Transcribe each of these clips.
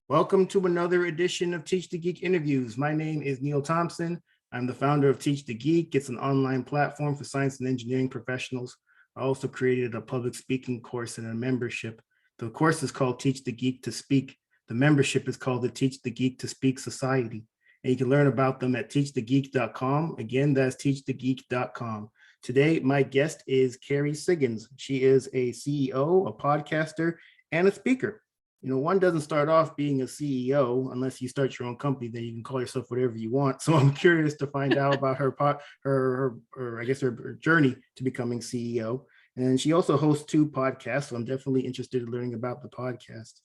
Welcome to another edition of Teach the Geek interviews. My name is Neil Thompson. I'm the founder of Teach the Geek. It's an online platform for science and engineering professionals. I also created a public speaking course and a membership. The course is called Teach the Geek to Speak. The membership is called the Teach the Geek to Speak Society. And you can learn about them at teachthegeek.com. Again, that's teachthegeek.com. Today, my guest is Kerry Siggins. She is a CEO, a podcaster, and a speaker. You know, one doesn't start off being a CEO unless you start your own company. Then you can call yourself whatever you want. So I'm curious to find out about her journey to becoming CEO. And she also hosts two podcasts. So I'm definitely interested in learning about the podcast.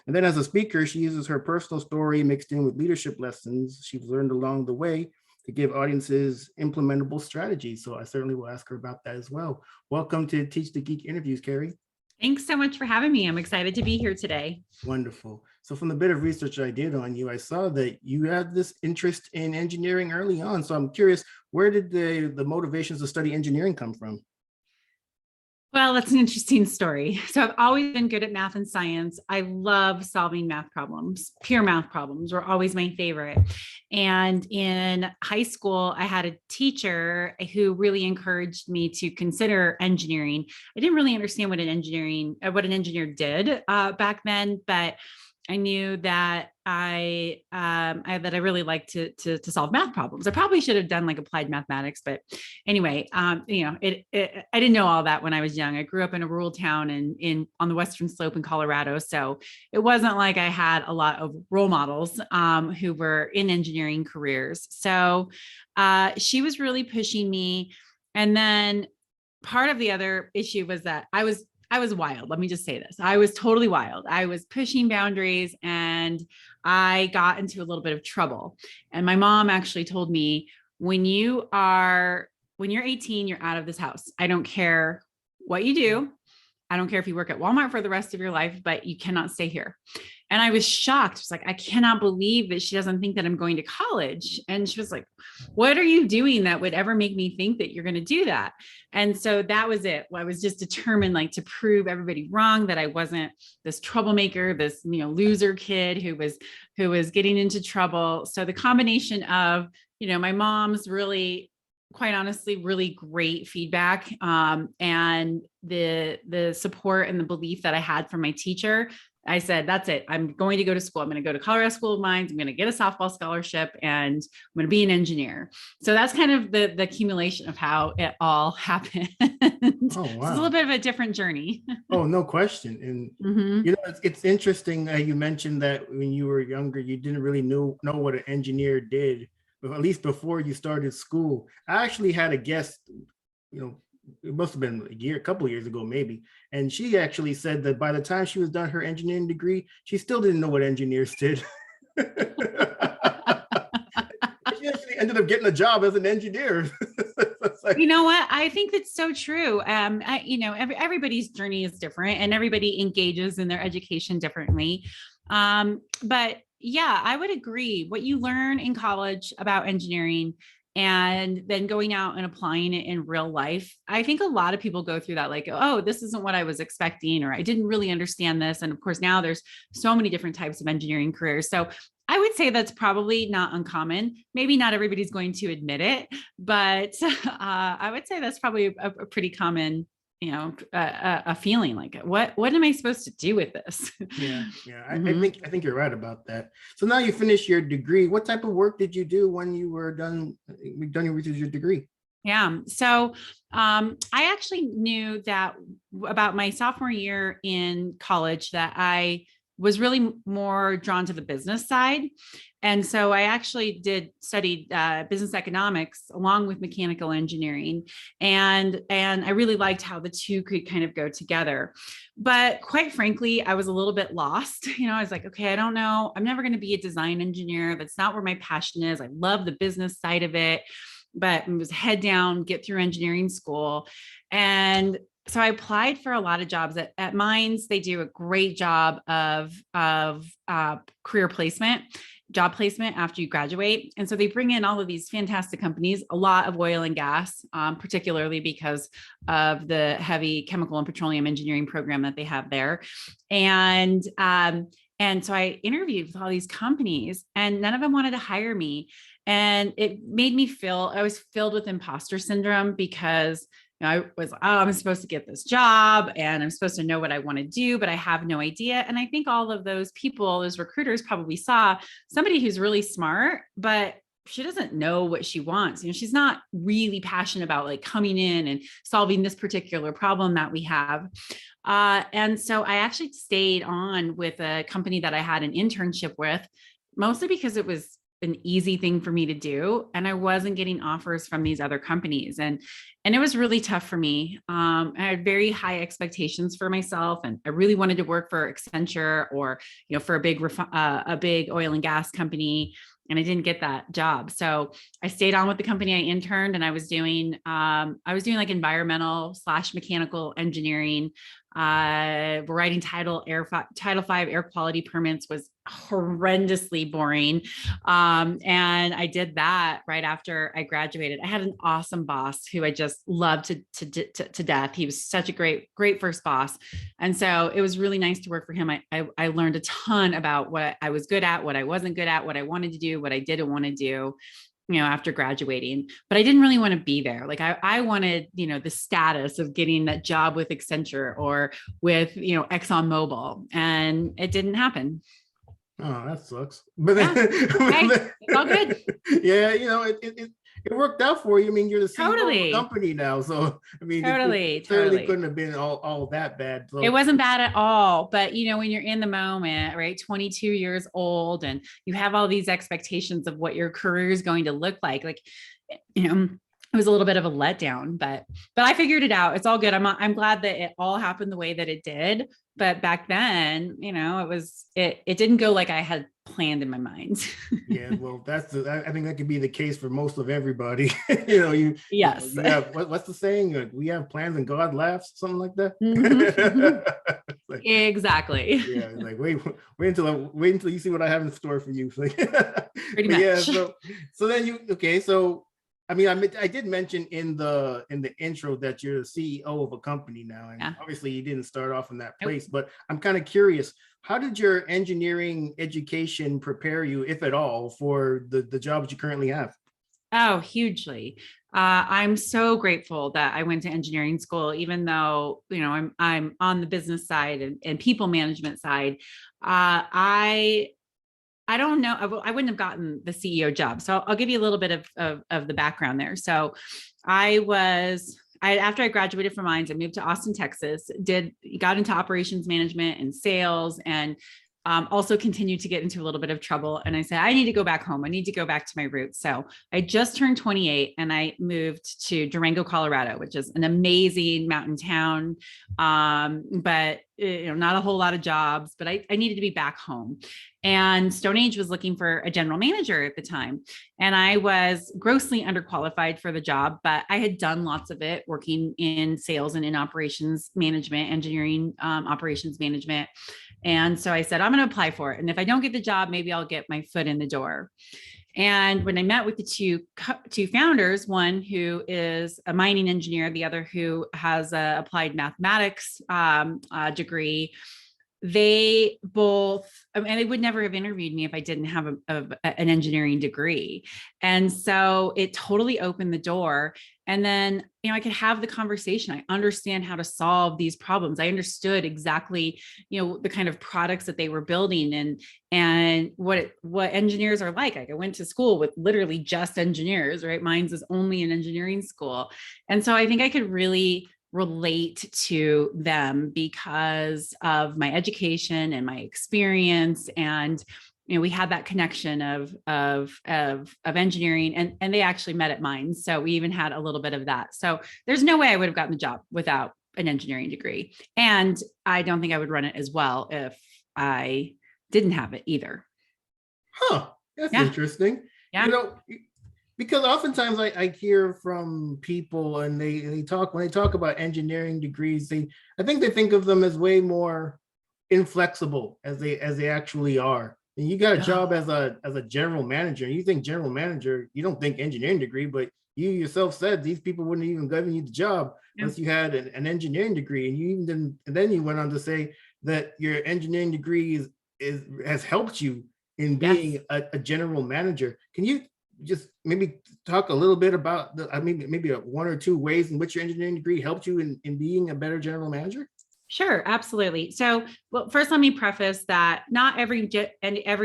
And then as a speaker, she uses her personal story mixed in with leadership lessons she's learned along the way to give audiences implementable strategies. So I certainly will ask her about that as well. Welcome to Teach the Geek interviews, Kerry. Thanks so much for having me. I'm excited to be here today. Wonderful. So from the bit of research I did on you, I saw that you had this interest in engineering early on. So I'm curious, where did the motivations to study engineering come from? Well, that's an interesting story. So I've always been good at math and science. I love solving math problems. Pure math problems were always my favorite. And in high school, I had a teacher who really encouraged me to consider engineering. I didn't really understand what an engineer did back then, but I knew that I really liked to solve math problems. I probably should have done like applied mathematics, but anyway, I didn't know all that when I was young. I grew up in a rural town on the Western Slope in Colorado, so it wasn't like I had a lot of role models who were in engineering careers. So she was really pushing me, and then part of the other issue was that I was wild. Let me just say this. I was totally wild. I was pushing boundaries and I got into a little bit of trouble. And my mom actually told me, when you're 18, you're out of this house. I don't care what you do. I don't care if you work at Walmart for the rest of your life, but you cannot stay here. And I was shocked. I was like, I cannot believe that she doesn't think that I'm going to college. And she was like, what are you doing that would ever make me think that you're going to do that? And so that was it. I was just determined to prove everybody wrong, that I wasn't this troublemaker, this, loser kid who was getting into trouble. So the combination of, my mom's really, quite honestly, really great feedback and the support and the belief that I had from my teacher, I said, that's it. I'm going to go to school. I'm going to go to Colorado School of Mines. I'm going to get a softball scholarship and I'm going to be an engineer. So that's kind of the accumulation of how it all happened. Oh, wow. So it's a little bit of a different journey. Oh, no question. And, it's interesting you mentioned that when you were younger, you didn't really know what an engineer did, but at least before you started school. I actually had a guest, it must have been a couple of years ago, maybe. And she actually said that by the time she was done her engineering degree, she still didn't know what engineers did. She actually ended up getting a job as an engineer. You know what? I think that's so true. Everybody's journey is different and everybody engages in their education differently. But yeah, I would agree. What you learn in college about engineering and then going out and applying it in real life. I think a lot of people go through that, like, oh, this isn't what I was expecting, or I didn't really understand this. And of course, now there's so many different types of engineering careers. So I would say that's probably not uncommon. Maybe not everybody's going to admit it, but I would say that's probably a pretty common a feeling like, what am I supposed to do with this? Yeah. I think you're right about that. So now you finished your degree. What type of work did you do when you were done with your degree? Yeah. So I actually knew that about my sophomore year in college that I was really more drawn to the business side. And so I actually studied business economics along with mechanical engineering. And I really liked how the two could kind of go together. But quite frankly, I was a little bit lost. I was like, okay, I don't know. I'm never going to be a design engineer. That's not where my passion is. I love the business side of it, but it was head down, get through engineering school. And so I applied for a lot of jobs at Mines. They do a great job of career placement, job placement after you graduate. And so they bring in all of these fantastic companies, a lot of oil and gas, particularly because of the heavy chemical and petroleum engineering program that they have there. And And so I interviewed with all these companies and none of them wanted to hire me. And it made me feel, I was filled with imposter syndrome because I was, oh, I'm supposed to get this job and I'm supposed to know what I want to do, but I have no idea. And I think all of those people, those recruiters probably saw somebody who's really smart, but she doesn't know what she wants. She's not really passionate about like coming in and solving this particular problem that we have. And so I actually stayed on with a company that I had an internship with, mostly because it was an easy thing for me to do. And I wasn't getting offers from these other companies. And it was really tough for me. I had very high expectations for myself. And I really wanted to work for Accenture or, for a big oil and gas company. And I didn't get that job. So I stayed on with the company I interned and I was doing like environmental / mechanical engineering. Writing Title V air quality permits was horrendously boring. And I did that right after I graduated. I had an awesome boss who I just loved to death. He was such a great first boss. And so it was really nice to work for him. I learned a ton about what I was good at, what I wasn't good at, what I wanted to do, what I didn't want to do, after graduating, but I didn't really want to be there. Like I wanted, the status of getting that job with Accenture or with, ExxonMobil, and it didn't happen. Oh, that sucks. But Yeah. then, Hey, it's all good. Yeah, it worked out for you. I mean, you're the CEO of Totally. the company now, so I mean, it certainly Totally. couldn't have been all that bad. So It wasn't bad at all. But, when you're in the moment, right, 22 years old, and you have all these expectations of what your career is going to look like, it was a little bit of a letdown, but I figured it out. It's all good. I'm glad that it all happened the way that it did. But back then, it didn't go like I had planned in my mind. yeah, well, I think that could be the case for most of everybody. Yes. You have what's the saying? Like, we have plans and God laughs, something like that. Like, exactly. Yeah, like wait until you see what I have in store for you. Pretty much. Yeah, so then so I mean, I did mention in the intro that you're the CEO of a company now, and obviously you didn't start off in that place. But I'm kind of curious, how did your engineering education prepare you, if at all, for the jobs you currently have? Oh, hugely. I'm so grateful that I went to engineering school, even though, I'm on the business side and people management side. I don't know. I wouldn't have gotten the CEO job. So I'll give you a little bit of the background there. So after I graduated from Mines, I moved to Austin, Texas, got into operations management and sales, and also continued to get into a little bit of trouble. And I said, I need to go back home. I need to go back to my roots. So I just turned 28 and I moved to Durango, Colorado, which is an amazing mountain town. But not a whole lot of jobs, but I needed to be back home. And Stone Age was looking for a general manager at the time. And I was grossly underqualified for the job, but I had done lots of it working in sales and in operations management, engineering, operations management. And so I said, I'm going to apply for it. And if I don't get the job, maybe I'll get my foot in the door. And when I met with the two founders, one who is a mining engineer, the other who has a applied mathematics degree, they both, and they would never have interviewed me if I didn't have an engineering degree. And so it totally opened the door. And then, I could have the conversation. I understand how to solve these problems. I understood exactly, the kind of products that they were building and what engineers are like. I went to school with literally just engineers, right? Mine's is only an engineering school. And so I think I could really relate to them because of my education and my experience. And we had that connection of engineering, and they actually met at mine. So we even had a little bit of that. So there's no way I would have gotten the job without an engineering degree. And I don't think I would run it as well if I didn't have it either. Huh, that's interesting. Yeah. Because oftentimes I hear from people and when they talk about engineering degrees, I think they think of them as way more inflexible as they actually are. And you got a job as a general manager, and you think general manager, you don't think engineering degree, but you yourself said these people wouldn't even given you the job unless you had an engineering degree. And then you went on to say that your engineering degree has helped you in Yes. being a general manager. Can you just maybe talk a little bit about I mean, maybe one or two ways in which your engineering degree helped you in being a better general manager? Sure, absolutely. So, well, first, let me preface that not every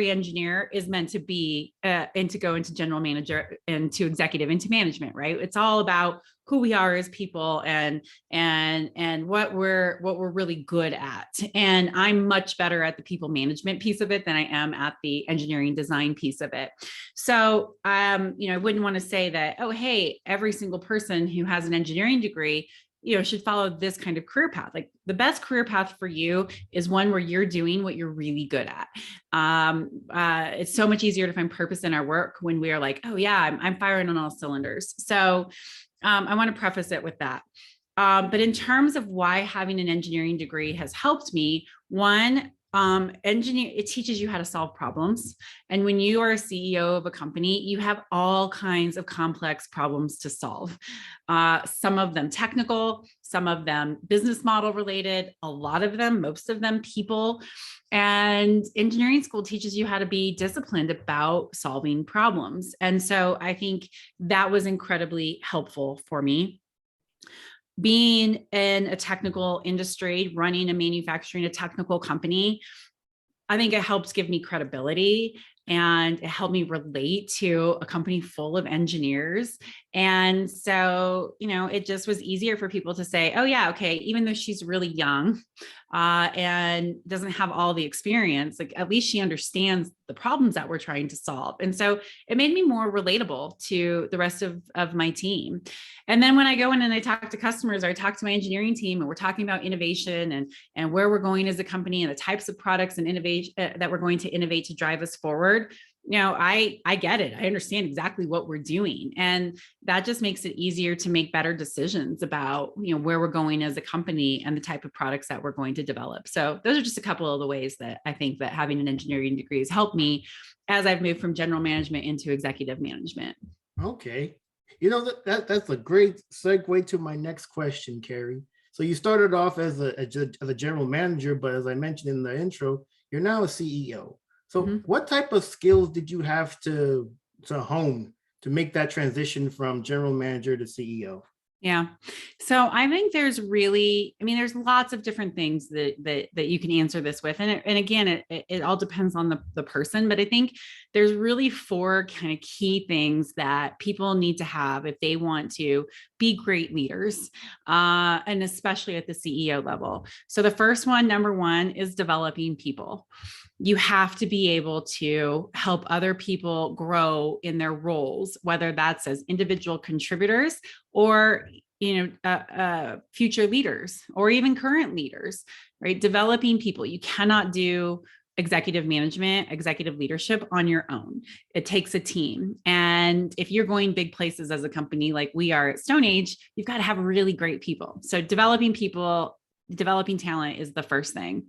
engineer is meant to be and to go into general manager and to executive into management, right? It's all about who we are as people and what we're really good at. And I'm much better at the people management piece of it than I am at the engineering design piece of it. So, I wouldn't want to say that, oh, hey, every single person who has an engineering degree should follow this kind of career path. Like the best career path for you is one where you're doing what you're really good at. It's so much easier to find purpose in our work when we are like, oh yeah, I'm firing on all cylinders. So I want to preface it with that. But in terms of why having an engineering degree has helped me, one, it teaches you how to solve problems. And when you are a CEO of a company, you have all kinds of complex problems to solve. Some of them technical, some of them business model related, a lot of them, most of them people. And engineering school teaches you how to be disciplined about solving problems. And so I think that was incredibly helpful for me. Being in a technical industry, running and manufacturing a technical company, I think it helps give me credibility and it helped me relate to a company full of engineers. And so, it just was easier for people to say, oh, yeah, okay, even though she's really young and doesn't have all the experience, like at least she understands the problems that we're trying to solve. And so it made me more relatable to the rest of my team. And then when I go in and I talk to customers or I talk to my engineering team and we're talking about innovation and where we're going as a company and the types of products and innovation that we're going to innovate to drive us forward, I get it. I understand exactly what we're doing. And that just makes it easier to make better decisions about, where we're going as a company and the type of products that we're going to develop. So those are just a couple of the ways that I think that having an engineering degree has helped me as I've moved from general management into executive management. Okay. That's a great segue to my next question, Kerry. So you started off as a general manager, but as I mentioned in the intro, you're now a CEO. So what type of skills did you have to hone to make that transition from general manager to CEO? Yeah. So I think there's there's lots of different things that you can answer this with. And again, it all depends on the person, but I think there's really four kind of key things that people need to have if they want to be great leaders, and especially at the CEO level. So the first one, number one, is developing people. You have to be able to help other people grow in their roles, whether that's as individual contributors or future leaders or even current leaders, right? Developing people. You cannot do executive management, executive leadership on your own. It takes a team. And if you're going big places as a company like we are at Stone Age, you've got to have really great people. So developing people, developing talent is the first thing.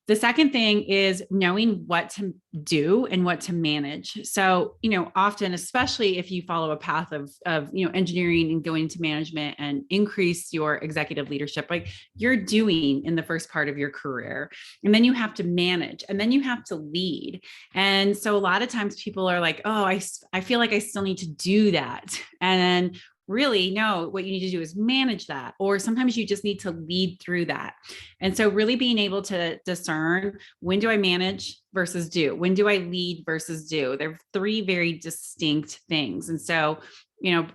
The second thing is knowing what to do and what to manage. So, often, especially if you follow a path of engineering and going into management and increase your executive leadership, like you're doing in the first part of your career, and then you have to manage and then you have to lead. And so a lot of times people are like, oh, I feel like I still need to do that. And really, no, what you need to do is manage that. Or sometimes you just need to lead through that. And so really being able to discern, when do I manage versus do? When do I lead versus do? They're three very distinct things. And so,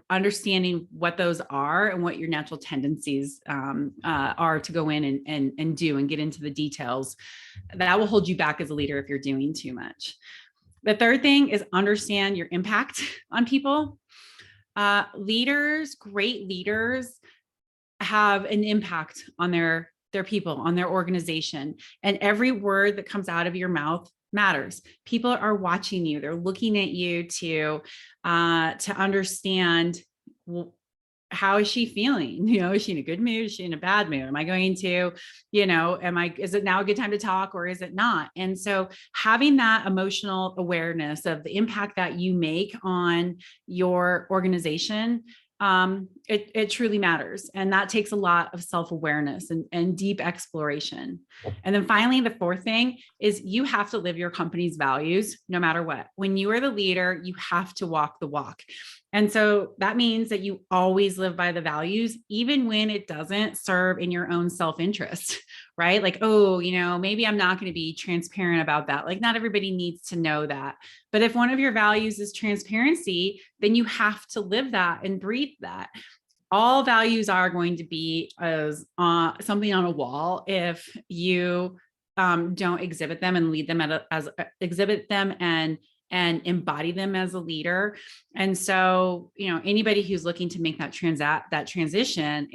understanding what those are and what your natural tendencies are to go in and do and get into the details, that will hold you back as a leader if you're doing too much. The third thing is understand your impact on people. Great leaders have an impact on their people, on their organization. And every word that comes out of your mouth matters. People are watching you. They're looking at you to understand, well, how is she feeling? Is she in a good mood? Is she in a bad mood? Am I going to, is it now a good time to talk or is it not? And so having that emotional awareness of the impact that you make on your organization it truly matters. And that takes a lot of self-awareness and deep exploration. And then finally, the fourth thing is you have to live your company's values no matter what. When you are the leader, you have to walk the walk. And so that means that you always live by the values, even when it doesn't serve in your own self-interest, right? Like, oh, maybe I'm not going to be transparent about that. Like, not everybody needs to know that. But if one of your values is transparency, then you have to live that and breathe that. All values are going to be as something on a wall if you don't exhibit them and lead them exhibit them and embody them as a leader. And so, anybody who's looking to make that transition,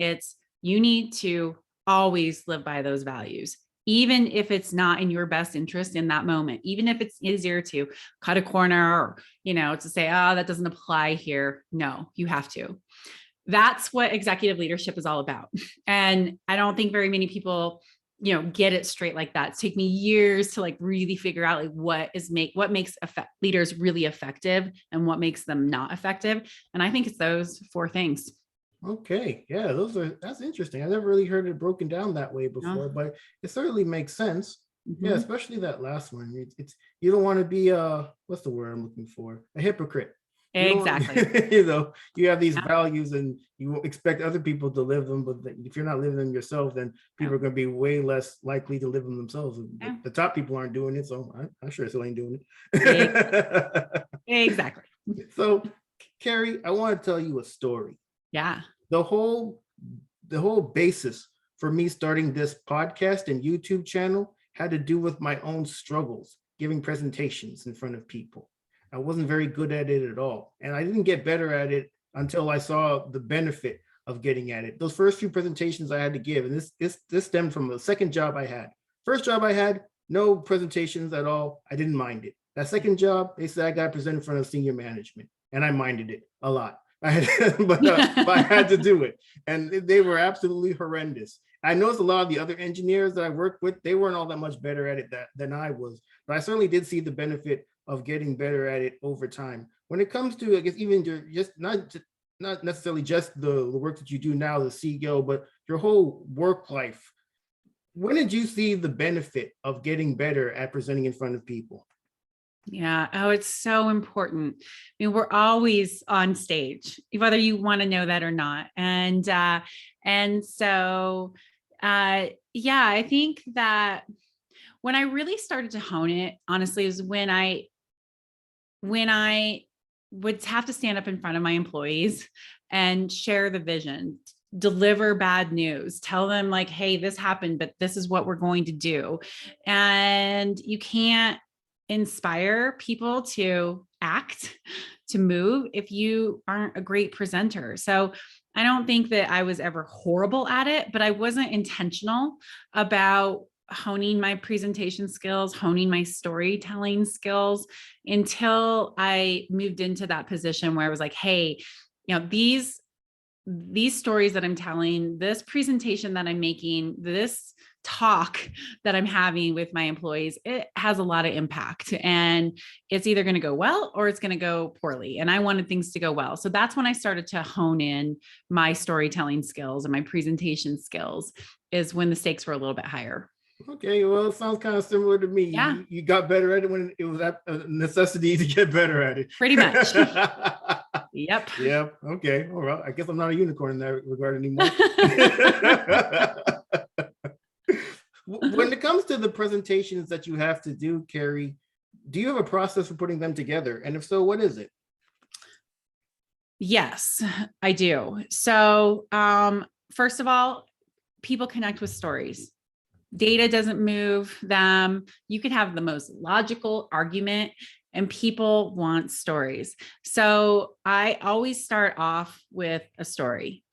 you need to always live by those values, even if it's not in your best interest in that moment, even if it's easier to cut a corner or, to say, oh, that doesn't apply here. No, you have to. That's what executive leadership is all about. And I don't think very many people, get it straight like that. It's taken me years to really figure out what makes leaders really effective and what makes them not effective. And I think it's those four things. Okay. Yeah, that's interesting. I never really heard it broken down that way before, but it certainly makes sense. Mm-hmm. Yeah, especially that last one. It's you don't want to be what's the word I'm looking for? A hypocrite. Exactly. You have these values and you expect other people to live them, but if you're not living them yourself, then people are going to be way less likely to live them themselves. The top people aren't doing it, so I sure still ain't doing it. Exactly. So, Kerry, I want to tell you a story. Yeah. The whole basis for me starting this podcast and YouTube channel had to do with my own struggles giving presentations in front of people. I wasn't very good at it at all. And I didn't get better at it until I saw the benefit of getting at it. Those first few presentations I had to give, and this stemmed from the second job I had. First job I had, no presentations at all. I didn't mind it. That second job, they said I got to present in front of senior management, and I minded it a lot. But I had to do it. And they were absolutely horrendous. I noticed a lot of the other engineers that I worked with, they weren't all that much better at it than I was. But I certainly did see the benefit of getting better at it over time. When it comes to, I guess, even not necessarily just the work that you do now as a CEO, but your whole work life, when did you see the benefit of getting better at presenting in front of people? Yeah. Oh, it's so important. I mean, we're always on stage, whether you want to know that or not. And so, yeah, I think that when I really started to hone it, honestly, is when I would have to stand up in front of my employees and share the vision, deliver bad news, tell them like, hey, this happened, but this is what we're going to do. And you can't inspire people to act, to move, if you aren't a great presenter. So I don't think that I was ever horrible at it, but I wasn't intentional about honing my presentation skills, honing my storytelling skills until I moved into that position where I was like, hey, these stories that I'm telling, this presentation that I'm making, this talk that I'm having with my employees, it has a lot of impact, and it's either going to go well or it's going to go poorly. And I wanted things to go well. So that's when I started to hone in my storytelling skills and my presentation skills, is when the stakes were a little bit higher. Okay, well, it sounds kind of similar to me. Yeah. You got better at it when it was a necessity to get better at it. Pretty much. Yep. Yep. Okay. All right. I guess I'm not a unicorn in that regard anymore. When it comes to the presentations that you have to do, Kerry, do you have a process for putting them together? And if so, what is it? Yes, I do. So, first of all, people connect with stories. Data doesn't move them. You could have the most logical argument, and people want stories. So I always start off with a story.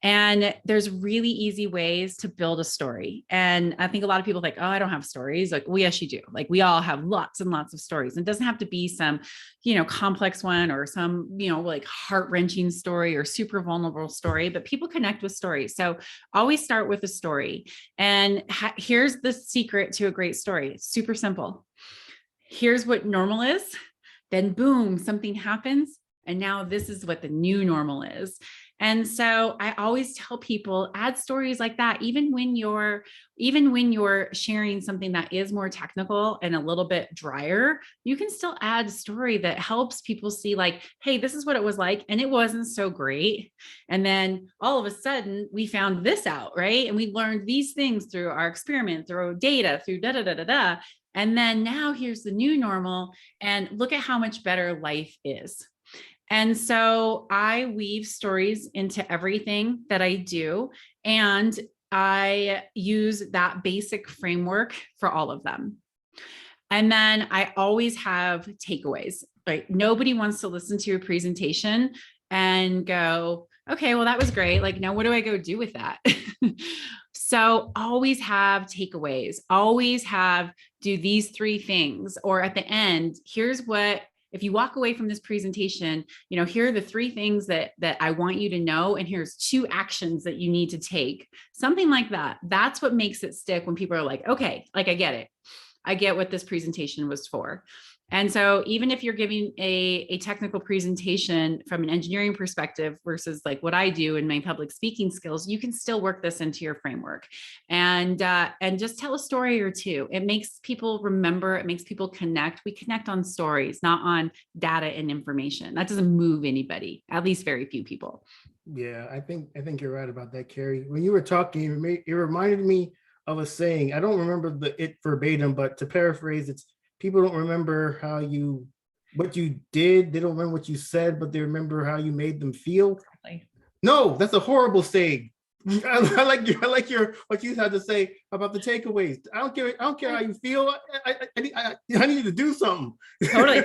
And there's really easy ways to build a story. And I think a lot of people think, oh, I don't have stories. Like, we actually do. Like, we all have lots and lots of stories. And it doesn't have to be some, complex one or some, like heart-wrenching story or super vulnerable story, but people connect with stories. So always start with a story. And here's the secret to a great story. It's super simple. Here's what normal is. Then boom, something happens. And now this is what the new normal is. And so I always tell people, add stories like that, even when you're sharing something that is more technical and a little bit drier, you can still add a story that helps people see like, hey, this is what it was like. And it wasn't so great. And then all of a sudden we found this out, right? And we learned these things through our experiment, through data, through da, da, da, da, da. And then now here's the new normal. And look at how much better life is. And so I weave stories into everything that I do. And I use that basic framework for all of them. And then I always have takeaways. Like nobody wants to listen to a presentation and go, okay, well, that was great. Like, now what do I go do with that? So always have takeaways, always have do these 3 things, or at the end, here's what, if you walk away from this presentation, here are the 3 things that I want you to know. And here's 2 actions that you need to take, something like that. That's what makes it stick when people are like, okay, like I get it. I get what this presentation was for. And so even if you're giving a technical presentation from an engineering perspective versus like what I do in my public speaking skills, you can still work this into your framework and just tell a story or 2. It makes people remember, it makes people connect. We connect on stories, not on data and information. That doesn't move anybody, at least very few people. Yeah, I think you're right about that, Kerry. When you were talking, it reminded me of a saying. I don't remember it verbatim, but to paraphrase, it's people don't remember what you did. They don't remember what you said, but they remember how you made them feel. Exactly. No, that's a horrible saying. I like what you had to say about the takeaways. I don't care how you feel. I need you to do something. Totally.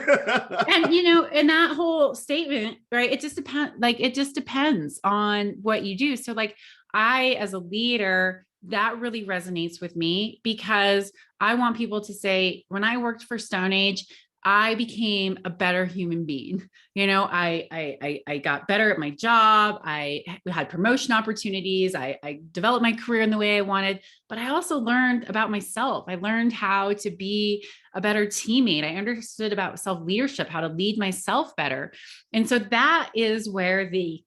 And in that whole statement, right, it just depends on what you do. So like I, as a leader, that really resonates with me because I want people to say, when I worked for Stone Age, I became a better human being. I got better at my job. I had promotion opportunities. I developed my career in the way I wanted, but I also learned about myself. I learned how to be a better teammate. I understood about self-leadership, how to lead myself better. And so that is where the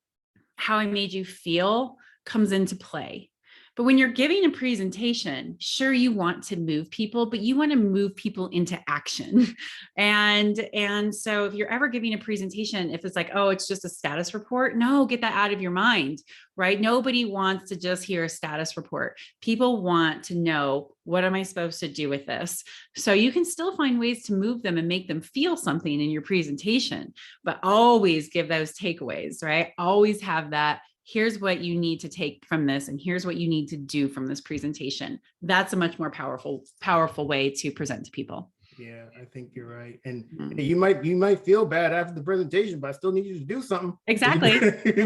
how I made you feel comes into play. But when you're giving a presentation, sure, you want to move people, but you want to move people into action. And so if you're ever giving a presentation, if it's like, oh, it's just a status report, no, get that out of your mind, right? Nobody wants to just hear a status report. People want to know, what am I supposed to do with this? So you can still find ways to move them and make them feel something in your presentation, but always give those takeaways, right? Always have that. Here's what you need to take from this, and here's what you need to do from this presentation. That's a much more powerful way to present to people. Yeah, I think you're right. And you might feel bad after the presentation, but I still need you to do something. Exactly.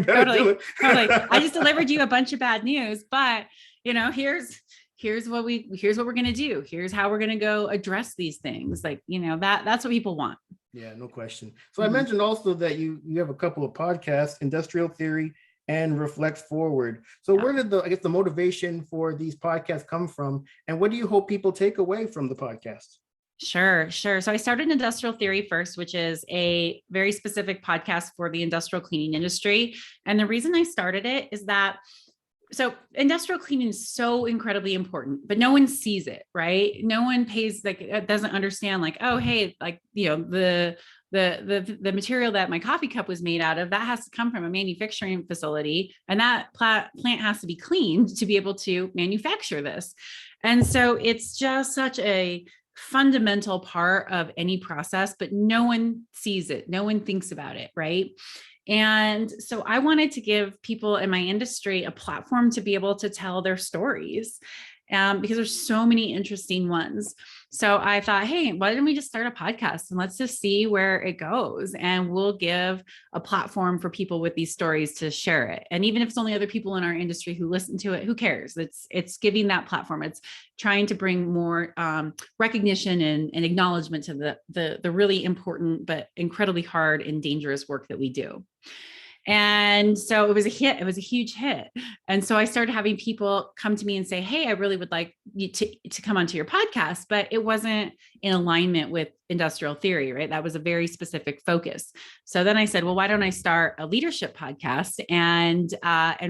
Totally. I just delivered you a bunch of bad news, but here's what we're going to do. Here's how we're going to go address these things. Like, that's what people want. Yeah, no question. So I mentioned also that you have a couple of podcasts, Industrial Theory and Reflect Forward. So where did the motivation for these podcasts come from? And what do you hope people take away from the podcast? Sure. So I started Industrial Theory first, which is a very specific podcast for the industrial cleaning industry. And the reason I started it is that industrial cleaning is so incredibly important, but no one sees it, right? No one doesn't understand like, oh, hey, like, the material that my coffee cup was made out of, that has to come from a manufacturing facility, and that plant has to be cleaned to be able to manufacture this. And so it's just such a fundamental part of any process, but no one sees it. No one thinks about it, right? And so I wanted to give people in my industry a platform to be able to tell their stories, because there's so many interesting ones. So I thought, hey, why don't we just start a podcast and let's just see where it goes, and we'll give a platform for people with these stories to share it. And even if it's only other people in our industry who listen to it, who cares? It's giving that platform. It's trying to bring more recognition and acknowledgement to the really important but incredibly hard and dangerous work that we do. And so it was a hit. It was a huge hit. And so I started having people come to me and say, hey, I really would like you to come onto your podcast, but it wasn't in alignment with industrial theory, right? That was a very specific focus. So then I said, well, why don't I start a leadership podcast and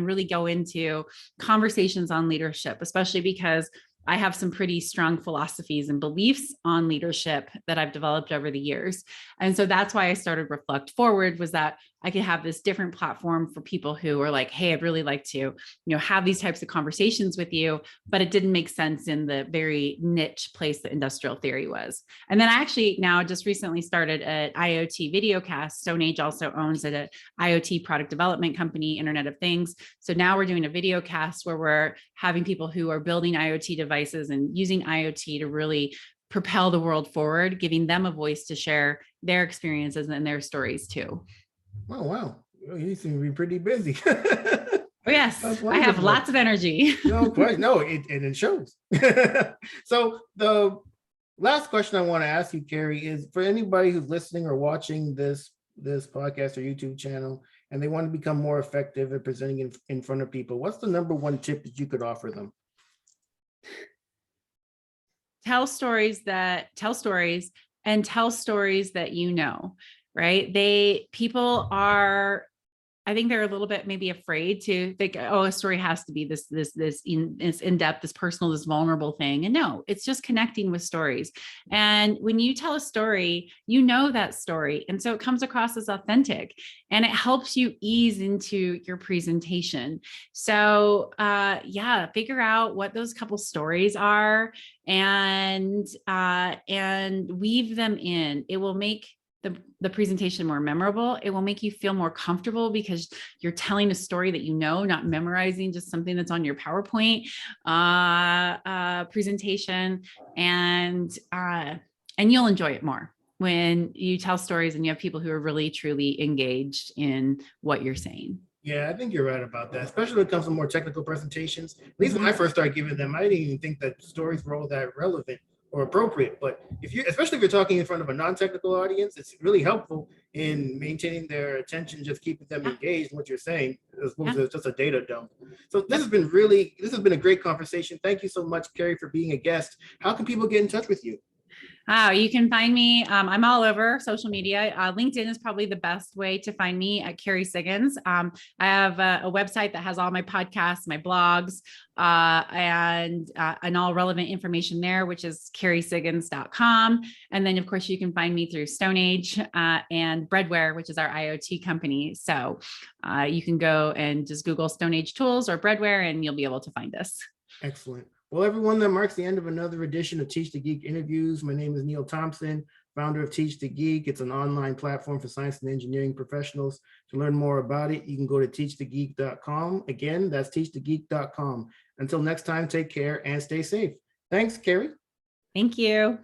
really go into conversations on leadership, especially because I have some pretty strong philosophies and beliefs on leadership that I've developed over the years. And so that's why I started Reflect Forward, was that I could have this different platform for people who are like, hey, I'd really like to, have these types of conversations with you, but it didn't make sense in the very niche place that industrial theory was. And then I actually now just recently started an IoT video cast. Stone Age also owns an IoT product development company, Internet of Things. So now we're doing a video cast where we're having people who are building IoT devices and using IoT to really propel the world forward, giving them a voice to share their experiences and their stories too. Oh, wow. You seem to be pretty busy. Oh, yes, I have lots of energy. No question. No, it shows. So the last question I want to ask you, Kerry, is for anybody who's listening or watching this podcast or YouTube channel, and they want to become more effective at presenting in front of people, what's the number one tip that you could offer them? Tell stories that right? People are, I think they're a little bit maybe afraid to think, oh, a story has to be this in-depth, this personal, this vulnerable thing. And no, it's just connecting with stories. And when you tell a story, that story. And so it comes across as authentic and it helps you ease into your presentation. So figure out what those couple stories are and weave them in. It will make the presentation more memorable. It will make you feel more comfortable because you're telling a story that not memorizing just something that's on your PowerPoint presentation, and you'll enjoy it more when you tell stories and you have people who are really truly engaged in what you're saying. Yeah, I think you're right about that, especially when it comes to more technical presentations. At least when I first started giving them, I didn't even think that stories were all that relevant or appropriate. But especially if you're talking in front of a non-technical audience, it's really helpful in maintaining their attention, just keeping them engaged in what you're saying, as opposed to just a data dump. So this has been a great conversation. Thank you so much, Kerry, for being a guest. How can people get in touch with you? You can find me. I'm all over social media. LinkedIn is probably the best way to find me, at Kerry Siggins. I have a website that has all my podcasts, my blogs, and all relevant information there, which is kerrysiggins.com. And then, of course, you can find me through Stone Age and Breadware, which is our IoT company. So you can go and just Google Stone Age Tools or Breadware, and you'll be able to find us. Excellent. Well, everyone, that marks the end of another edition of Teach the Geek interviews. My name is Neil Thompson, founder of Teach the Geek. It's an online platform for science and engineering professionals. To learn more about it, you can go to teachthegeek.com. Again, that's teachthegeek.com. Until next time, take care and stay safe. Thanks, Kerry. Thank you.